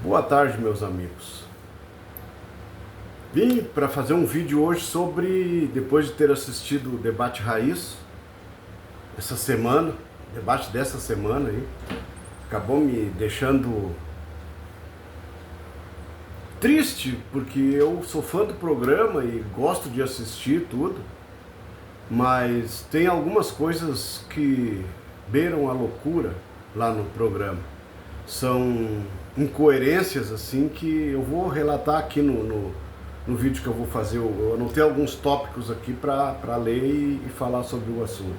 Boa tarde, meus amigos. Vim para fazer um vídeo hoje sobre, depois de ter assistido o debate raiz, essa semana, debate dessa semana aí, acabou me deixando triste, porque eu sou fã do programa e gosto de assistir tudo, mas tem algumas coisas que beiram a loucura lá no programa. São incoerências assim que eu vou relatar aqui no vídeo que eu vou fazer. Eu anotei alguns tópicos aqui para ler e falar sobre o assunto,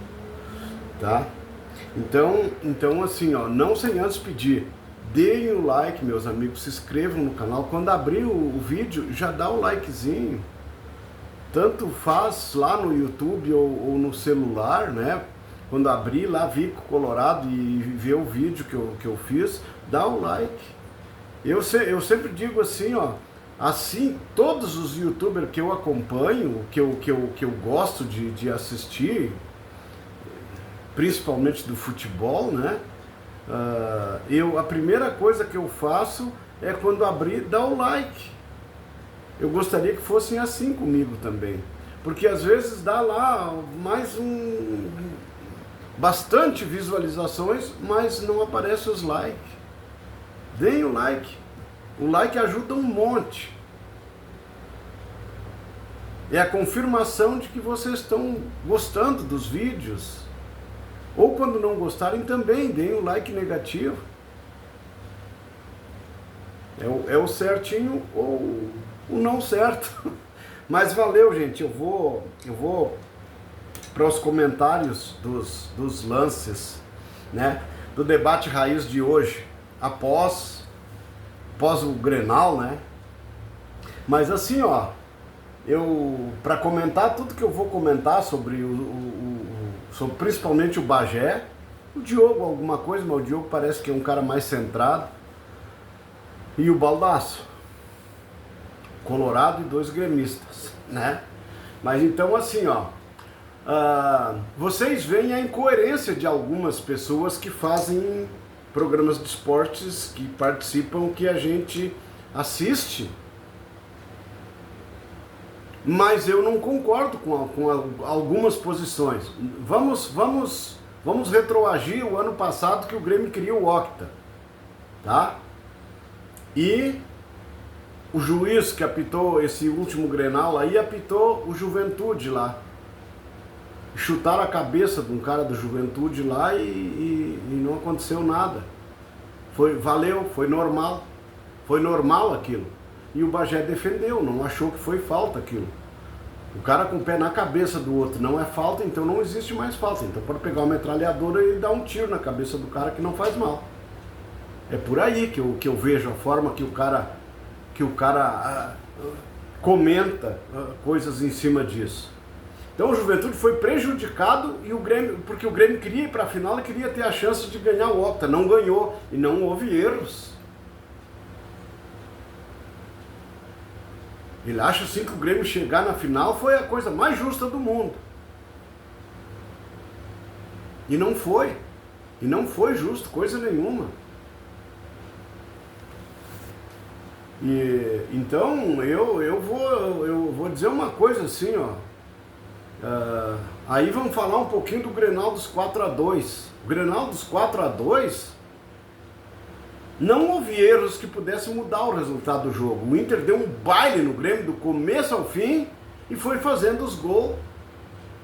tá? Então assim, ó, não sem antes pedir, deem o like, meus amigos, se inscrevam no canal. Quando abrir o vídeo, já dá o likezinho. Tanto faz lá no YouTube ou no celular, né? Quando abrir lá, Vico Colorado e ver o vídeo que eu fiz, dá o like. Eu sempre digo assim, ó, assim, todos os youtubers que eu acompanho, que eu gosto de assistir, principalmente do futebol, né? A primeira coisa que eu faço é quando abrir, dar o like. Eu gostaria que fossem assim comigo também, porque às vezes dá lá bastante visualizações, mas não aparece os likes. Deem o like. O like ajuda um monte. É a confirmação de que vocês estão gostando dos vídeos. Ou quando não gostarem também, deem o like negativo. É o certinho ou o não certo. Mas valeu, gente. Eu vou para os comentários dos lances, né, do debate raiz de hoje, após o Grenal, né? Mas assim, ó, para comentar tudo que eu vou comentar sobre sobre principalmente o Bagé, o Diogo alguma coisa, mas o Diogo parece que é um cara mais centrado, e o Baldasso, Colorado e dois gremistas, né? Mas então assim, ó, vocês veem a incoerência de algumas pessoas que fazem programas de esportes, que participam, que a gente assiste, mas eu não concordo com algumas posições. Vamos retroagir o ano passado, que o Grêmio queria o Octa, tá? E o juiz que apitou esse último Grenal aí, apitou o Juventude lá. Chutaram a cabeça de um cara do Juventude lá e não aconteceu nada. Valeu, foi normal aquilo. E o Bagé defendeu, não achou que foi falta aquilo. O cara com o pé na cabeça do outro não é falta, então não existe mais falta. Então pode pegar uma metralhadora e dar um tiro na cabeça do cara, que não faz mal. É por aí que eu vejo a forma que o cara comenta coisas em cima disso. Então o Juventude foi prejudicado, e o Grêmio, porque o Grêmio queria ir para a final e queria ter a chance de ganhar o Octa, não ganhou e não houve erros. Ele acha assim que o Grêmio chegar na final foi a coisa mais justa do mundo. E não foi. E não foi justo, coisa nenhuma. E então eu vou dizer uma coisa assim, ó. Aí vamos falar um pouquinho do Grenal dos 4-2. O Grenal dos 4-2, não houve erros que pudessem mudar o resultado do jogo. O Inter deu um baile no Grêmio do começo ao fim e foi fazendo os gols.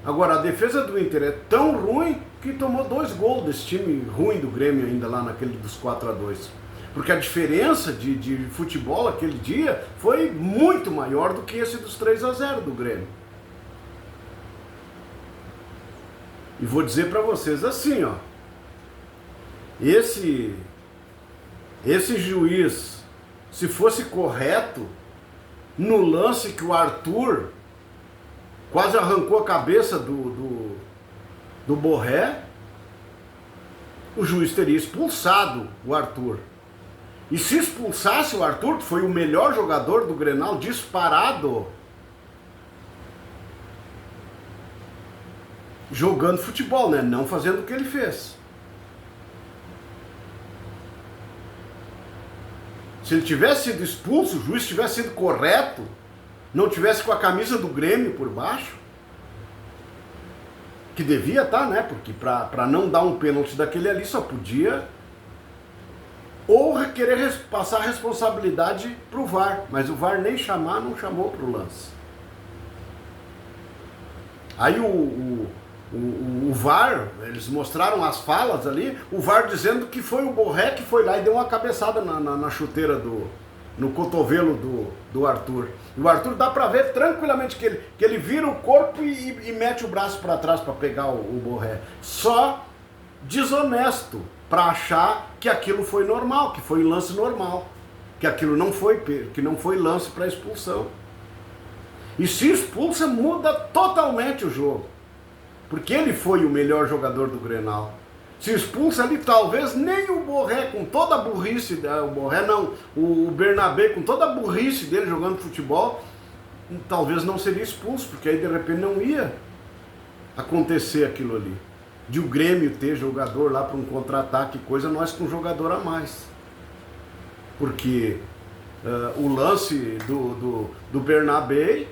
Agora, a defesa do Inter é tão ruim que tomou 2 gols desse time ruim do Grêmio ainda lá naquele dos 4-2. Porque a diferença de futebol aquele dia foi muito maior do que esse dos 3-0 do Grêmio. E vou dizer para vocês assim, ó, esse juiz, se fosse correto, no lance que o Arthur quase arrancou a cabeça do Borré, o juiz teria expulsado o Arthur. E se expulsasse o Arthur, que foi o melhor jogador do Grenal, disparado, jogando futebol, né? Não fazendo o que ele fez. Se ele tivesse sido expulso, o juiz tivesse sido correto, não tivesse com a camisa do Grêmio por baixo, que devia estar, né? Porque para não dar um pênalti daquele ali só podia ou querer passar a responsabilidade para o VAR, mas o VAR nem chamar, não chamou para o lance. Aí o VAR, eles mostraram as falas ali, o VAR dizendo que foi o Borré que foi lá e deu uma cabeçada na chuteira no cotovelo do Arthur. E o Arthur dá pra ver tranquilamente que ele vira o corpo e mete o braço para trás para pegar o Borré. Só desonesto para achar que aquilo foi normal, que foi lance normal, que aquilo não foi lance para expulsão. E se expulsa, muda totalmente o jogo. Porque ele foi o melhor jogador do Grenal. Se expulsa ali, talvez nem o Borré, com toda a burrice, o Borré não, o Bernabé, com toda a burrice dele jogando futebol, talvez não seria expulso, porque aí de repente não ia acontecer aquilo ali. De o Grêmio ter jogador lá para um contra-ataque, coisa, nós com jogador a mais. Porque o lance do Bernabé,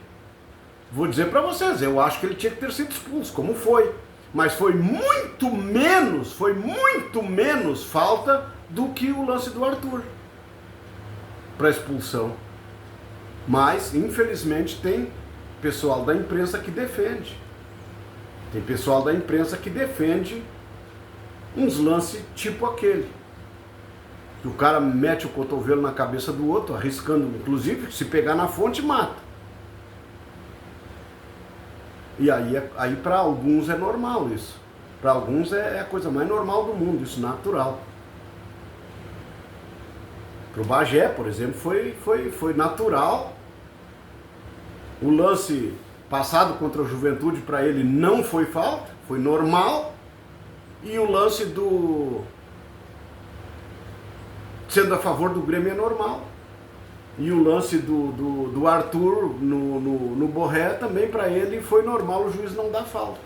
vou dizer para vocês, eu acho que ele tinha que ter sido expulso, como foi. Mas foi muito menos falta do que o lance do Arthur para expulsão. Mas, infelizmente, tem pessoal da imprensa que defende. Tem pessoal da imprensa que defende uns lances tipo aquele. Que o cara mete o cotovelo na cabeça do outro, arriscando, inclusive, se pegar na fonte, mata. E aí para alguns é normal isso. Para alguns é a coisa mais normal do mundo, isso natural. Para o Bagé, por exemplo, foi natural. O lance passado contra a Juventude para ele não foi falta, foi normal. E o lance sendo a favor do Grêmio é normal. E o lance do Arthur no Borré também para ele foi normal, o juiz não dá falta.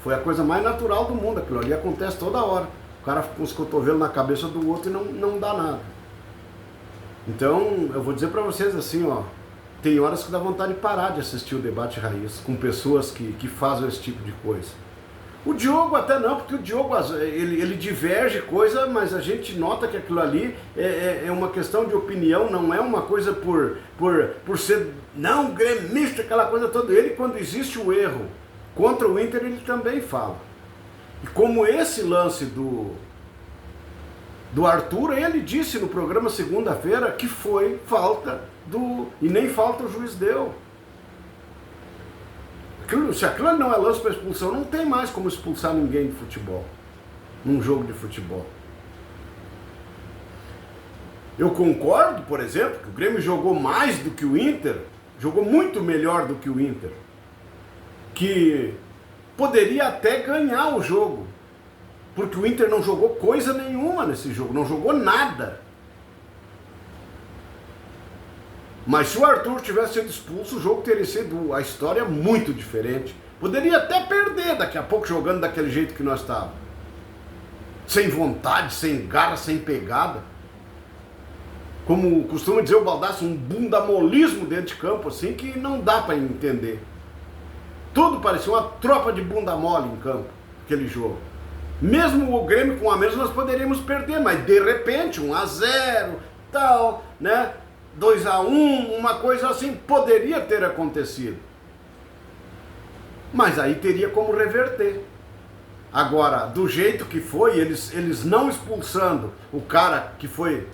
Foi a coisa mais natural do mundo, aquilo ali acontece toda hora. O cara com os cotovelos na cabeça do outro e não dá nada. Então, eu vou dizer para vocês assim, ó, tem horas que dá vontade de parar de assistir o debate raiz com pessoas que fazem esse tipo de coisa. O Diogo até não, porque o Diogo ele diverge coisa, mas a gente nota que aquilo ali é uma questão de opinião, não é uma coisa por ser, não, gremista, aquela coisa toda. Ele, quando existe o erro contra o Inter, ele também fala. E como esse lance do Arthur, ele disse no programa segunda-feira que foi falta e nem falta o juiz deu. Se aquilo não é lance para expulsão, não tem mais como expulsar ninguém de futebol, num jogo de futebol. Eu concordo, por exemplo, que o Grêmio jogou mais do que o Inter, jogou muito melhor do que o Inter, que poderia até ganhar o jogo, porque o Inter não jogou coisa nenhuma nesse jogo, não jogou nada. Mas se o Arthur tivesse sido expulso, o jogo teria sido a história muito diferente. Poderia até perder daqui a pouco jogando daquele jeito que nós estávamos. Sem vontade, sem garra, sem pegada. Como costuma dizer o Baldassi, um bundamolismo dentro de campo assim que não dá para entender. Tudo parecia uma tropa de bunda mole em campo, aquele jogo. Mesmo o Grêmio com a menos nós poderíamos perder, mas de repente 1-0, tal, né? 2-1, uma coisa assim, poderia ter acontecido. Mas aí teria como reverter. Agora, do jeito que foi, eles não expulsando o cara que foi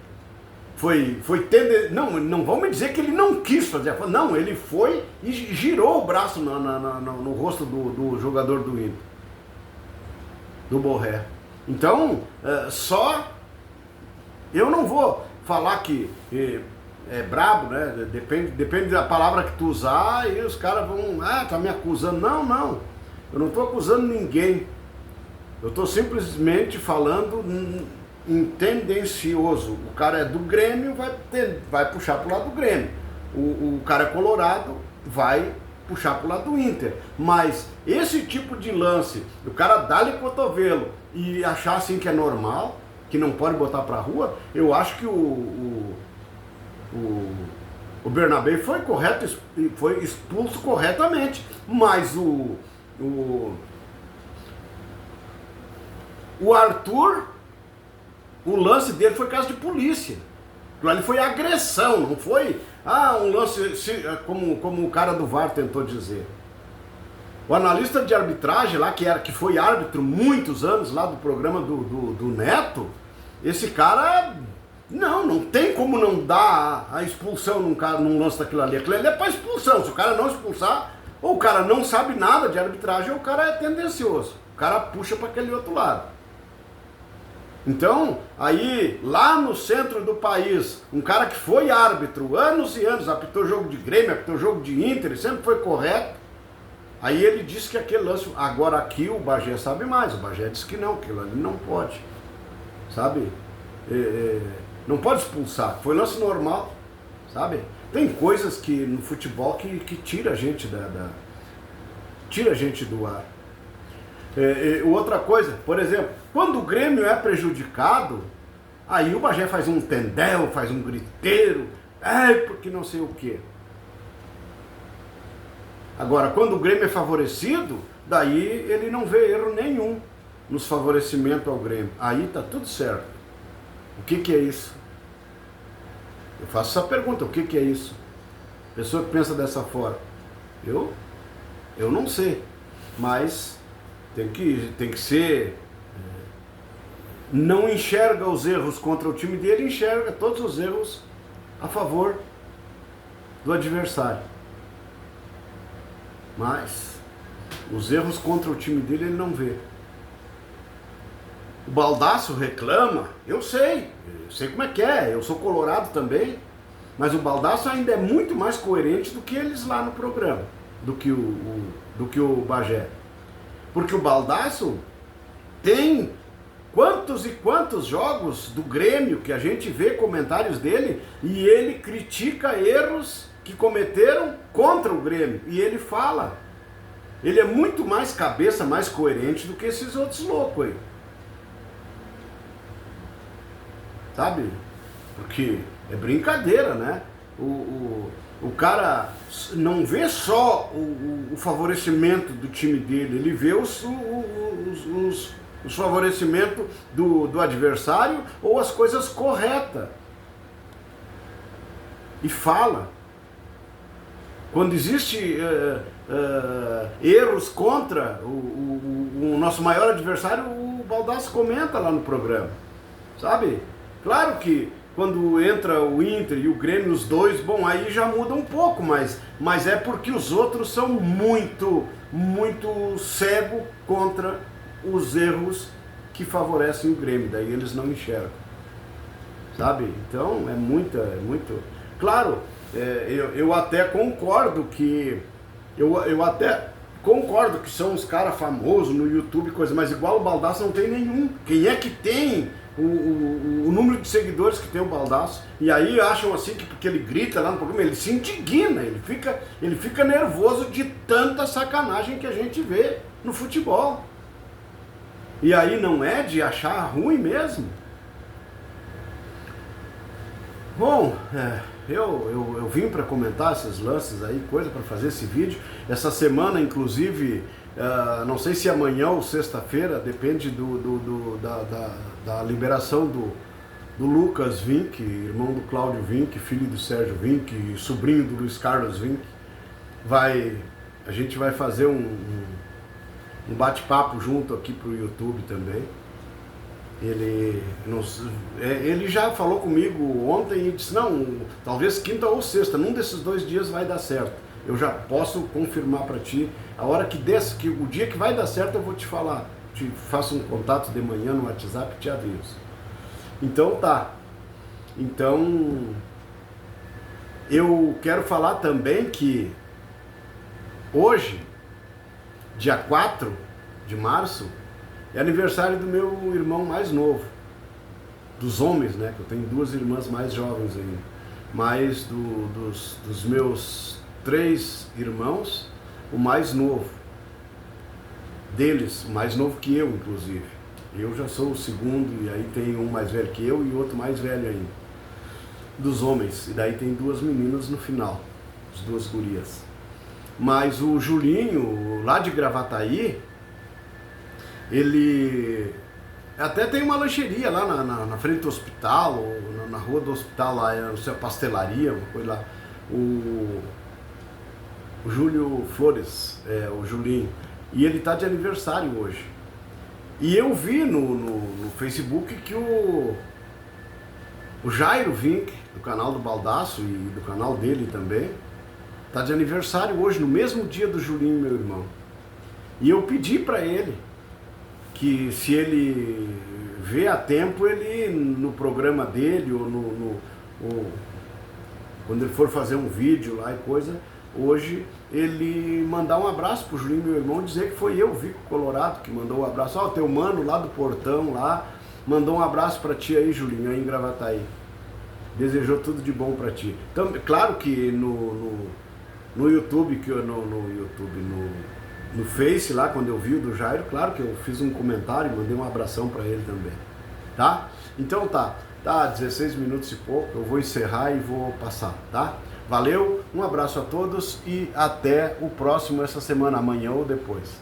não vão me dizer que ele não quis fazer, não, ele foi e girou o braço no rosto do jogador do Inter, do Borré. Então, eu não vou falar que é brabo, né? Depende da palavra que tu usar e os caras vão, tá me acusando. Não, eu não estou acusando ninguém. Eu estou simplesmente falando em tendencioso. O cara é do Grêmio, vai puxar pro lado do Grêmio. O cara é colorado, vai puxar pro lado do Inter. Mas esse tipo de lance, o cara dá-lhe cotovelo e achar assim que é normal, que não pode botar pra rua, eu acho que o Bernabé foi correto, foi expulso corretamente, mas o Arthur, o lance dele foi caso de polícia. Ali foi agressão, não foi um lance como o cara do VAR tentou dizer. O analista de arbitragem lá, que foi árbitro muitos anos lá do programa do Neto, esse cara, não tem como não dar a expulsão num lance daquilo ali. Aquilo ali é para expulsão. Se o cara não expulsar, ou o cara não sabe nada de arbitragem, ou o cara é tendencioso. O cara puxa para aquele outro lado. Então, aí, lá no centro do país, um cara que foi árbitro anos e anos, apitou jogo de Grêmio, apitou jogo de Inter, sempre foi correto. Aí ele disse que aquele lance... Agora aqui o Bagé sabe mais, o Bagé disse que não, aquilo ali não pode, sabe? Não pode expulsar, foi lance normal, sabe? Tem coisas que no futebol que tira a gente tira a gente do ar. Outra coisa, por exemplo, quando o Grêmio é prejudicado, aí o Bagé faz um tendel, faz um griteiro, porque não sei o quê. Agora, quando o Grêmio é favorecido, daí ele não vê erro nenhum nos favorecimentos ao Grêmio. Aí tá tudo certo. O que é isso? Eu faço essa pergunta, o que é isso? Pessoa que pensa dessa forma. Eu não sei, mas tem que ser... Não enxerga os erros contra o time dele, enxerga todos os erros a favor do adversário. Mas os erros contra o time dele ele não vê. O Baldasso reclama, eu sei como é que é, eu sou colorado também, mas o Baldasso ainda é muito mais coerente do que eles lá no programa, do que o Bagé. Porque o Baldasso tem quantos e quantos jogos do Grêmio que a gente vê comentários dele e ele critica erros que cometeram contra o Grêmio. E ele fala. Ele é muito mais cabeça, mais coerente do que esses outros loucos aí. Sabe? Porque é brincadeira, né? O cara não vê só o favorecimento do time dele, ele vê os favorecimentos do adversário ou as coisas corretas. E fala. Quando existe erros contra o nosso maior adversário, o Baldasso comenta lá no programa, sabe? Claro que quando entra o Inter e o Grêmio, os dois, bom, aí já muda um pouco, mas é porque os outros são muito cego contra os erros que favorecem o Grêmio, daí eles não enxergam, sabe? Então é muito... Claro, eu até concordo que... Eu até concordo que são uns caras famosos no YouTube, coisa, mas igual o Baldasso não tem nenhum. Quem é que tem o número de seguidores que tem o Baldasso? E aí acham assim que porque ele grita lá no programa, ele se indigna, ele fica nervoso de tanta sacanagem que a gente vê no futebol. E aí não é de achar ruim mesmo? Bom, eu vim para comentar esses lances aí, coisa para fazer esse vídeo. Essa semana, inclusive, não sei se amanhã ou sexta-feira, depende da liberação do Lucas Vinck, irmão do Cláudio Vinck, filho do Sérgio Vinck, sobrinho do Luiz Carlos Vinck. A gente vai fazer um bate-papo junto aqui pro YouTube também. Ele já falou comigo ontem e disse, não, talvez quinta ou sexta, num desses 2 dias vai dar certo. Eu já posso confirmar para ti, a hora que o dia que vai dar certo eu vou te falar, te faço um contato de manhã no WhatsApp e te aviso. Então tá, então eu quero falar também que hoje, dia 4 de março, é aniversário do meu irmão mais novo, dos homens, né? Que eu tenho 2 irmãs mais jovens ainda. Mas dos meus 3 irmãos, o mais novo deles, o mais novo que eu, inclusive. Eu já sou o segundo, e aí tem um mais velho que eu e outro mais velho ainda. dos homens. E daí tem 2 meninas no final, as 2 gurias. Mas o Julinho, lá de Gravataí, ele até tem uma lancheria lá na frente do hospital, ou na rua do hospital, lá, a pastelaria, uma coisa lá. O Júlio Flores, o Julinho, e ele tá de aniversário hoje. E eu vi no Facebook que o Jairo Vink, do canal do Baldaço e do canal dele também, tá de aniversário hoje, no mesmo dia do Julinho, meu irmão. E eu pedi para ele que, se ele vê a tempo, ele no programa dele, ou quando ele for fazer um vídeo lá e coisa, hoje ele mandar um abraço pro Julinho, meu irmão, dizer que foi eu, Vico Colorado, que mandou um abraço. Ó, teu mano lá do portão lá, mandou um abraço pra ti aí, Julinho, aí em Gravataí. Desejou tudo de bom pra ti. Então, claro que no YouTube, no Face lá, quando eu vi o do Jairo, claro que eu fiz um comentário e mandei um abração pra ele também, tá? Então tá 16 minutos e pouco, eu vou encerrar e vou passar, tá? Valeu, um abraço a todos e até o próximo essa semana, amanhã ou depois.